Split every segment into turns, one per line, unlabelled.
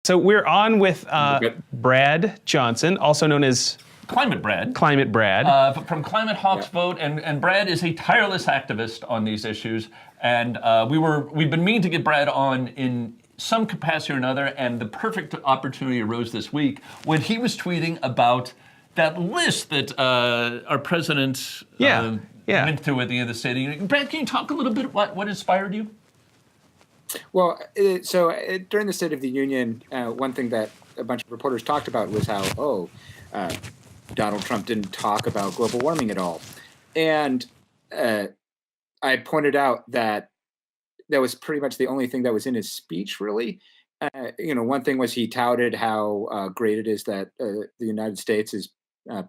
So we're on with Brad Johnson, also known as
Climate Brad.
Climate Brad.
From Climate Hawks Vote, and Brad is a tireless activist on these issues. And we've been meaning to get Brad on in some capacity or another, and the perfect opportunity arose this week when he was tweeting about that list that our president went through at the end of the State of the Union. Brad, can you talk a little bit about what inspired you?
Well, during the State of the Union, one thing that a bunch of reporters talked about was how, Donald Trump didn't talk about global warming at all. And I pointed out that was pretty much the only thing that was in his speech, really. One thing was he touted how great it is that the United States is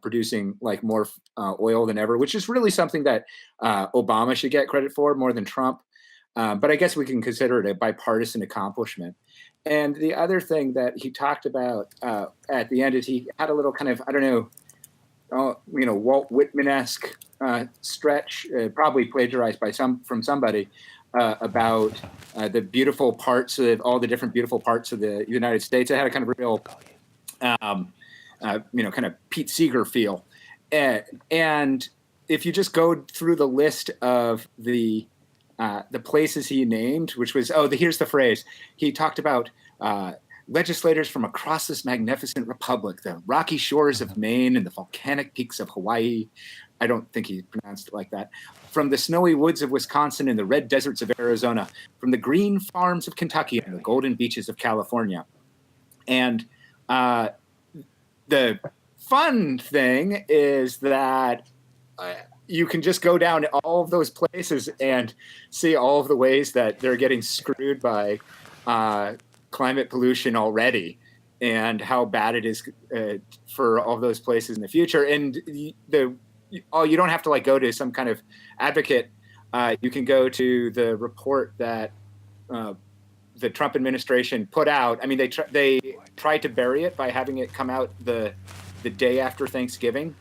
producing like more oil than ever, which is really something that Obama should get credit for more than Trump. But I guess we can consider it a bipartisan accomplishment. And the other thing that he talked about at the end is he had a little kind of, Walt Whitman-esque stretch, probably plagiarized from somebody, about the beautiful parts of all the different beautiful parts of the United States. It had a kind of real, kind of Pete Seeger feel. And if you just go through the list of the places he named, which was, here's the phrase. He talked about legislators from across this magnificent republic, the rocky shores of Maine and the volcanic peaks of Hawaii. I don't think he pronounced it like that. From the snowy woods of Wisconsin and the red deserts of Arizona, from the green farms of Kentucky and the golden beaches of California. And the fun thing is that you can just go down to all of those places and see all of the ways that they're getting screwed by climate pollution already, and how bad it is for all of those places in the future. And you don't have to go to some kind of advocate. You can go to the report that the Trump administration put out. I mean, they tried to bury it by having it come out the day after Thanksgiving,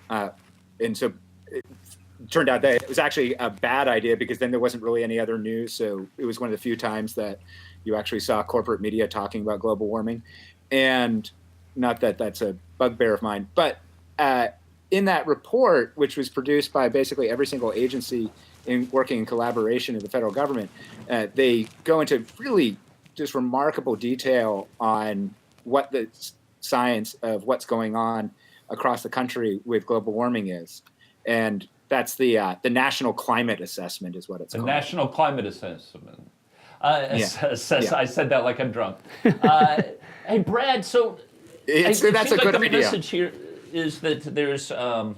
and so it turned out that it was actually a bad idea, because then there wasn't really any other news. So it was one of the few times that you actually saw corporate media talking about global warming. And not that that's a bugbear of mine, but in that report, which was produced by basically every single agency working in collaboration in the federal government, they go into really just remarkable detail on what the science of what's going on across the country with global warming is. And that's the National Climate Assessment is what it's called.
The National Climate Assessment. I said that like I'm drunk. Hey, Brad, so
that's a good idea.
The message here is that there's the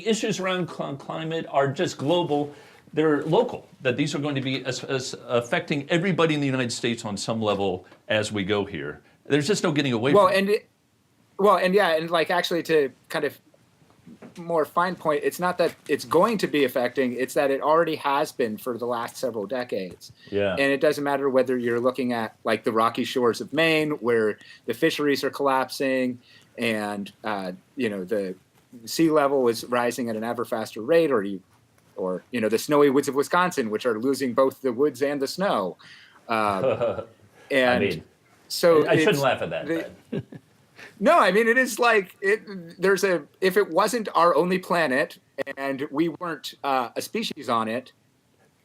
issues around climate are just global. They're local, that these are going to be affecting everybody in the United States on some level as we go here. There's just no getting away from it.
And actually to kind of more fine point, it's not that it's going to be affecting, it's that it already has been for the last several decades.
Yeah.
And it doesn't matter whether you're looking at the rocky shores of Maine, where the fisheries are collapsing and the sea level is rising at an ever faster rate, or the snowy woods of Wisconsin, which are losing both the woods and the snow.
I shouldn't laugh at that.
No, I mean, it is if it wasn't our only planet and we weren't a species on it,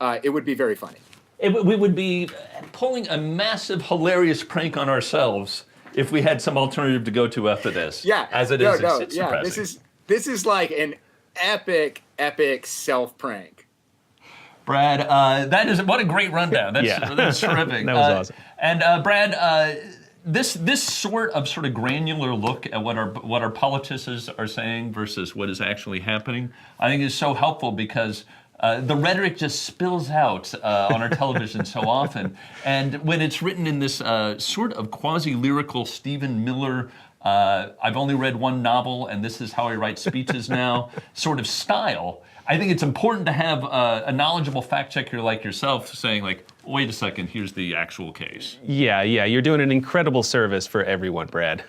it would be very funny.
We would be pulling a massive, hilarious prank on ourselves if we had some alternative to go to after this.
Yeah.
As it is, it's depressing.
This is like an epic self-prank.
Brad, what a great rundown. That's terrific.
That was awesome.
And Brad, this sort of granular look at what our politicians are saying versus what is actually happening, I think is so helpful, because the rhetoric just spills out on our television so often. And when it's written in this sort of quasi-lyrical Stephen Miller, I've only read one novel and this is how I write speeches now sort of style, I think it's important to have a knowledgeable fact checker like yourself saying wait a second, here's the actual case.
Yeah, you're doing an incredible service for everyone, Brad.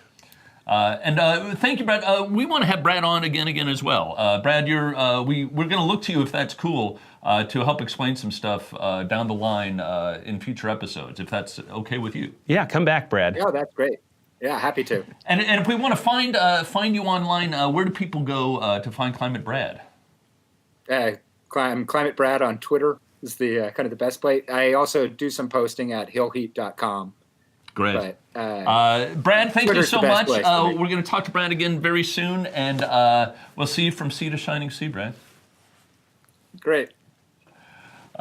And thank you, Brad. We want to have Brad on again as well. Brad, we're going to look to you if that's cool to help explain some stuff down the line in future episodes, if that's okay with you.
Yeah, come back, Brad.
Yeah, that's great. Yeah, happy to.
And if we want to find you online, where do people go to find Climate Brad?
Climate Brad on Twitter is the kind of the best place. I also do some posting at hillheat.com.
Great.
But,
Brad, thank you so much.
We're
going to talk to Brad again very soon, and we'll see you from sea to shining sea, Brad.
Great.